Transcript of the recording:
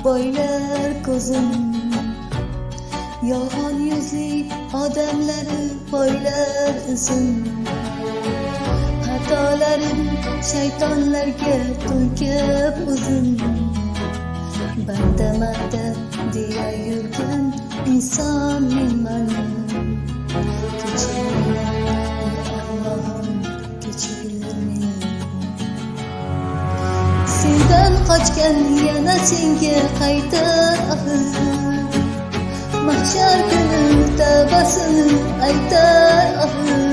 boylar ko'zim, yolg'on yuzli odamlari poylar izim. Xatolarim shaytonlarga to'kib o'zim, banda deya yurgan inson menman. Kechir Allohim, kechir meni. Sendan qochgan yana senga qaytar axir, mahshar kuni tavbasini aytar axir.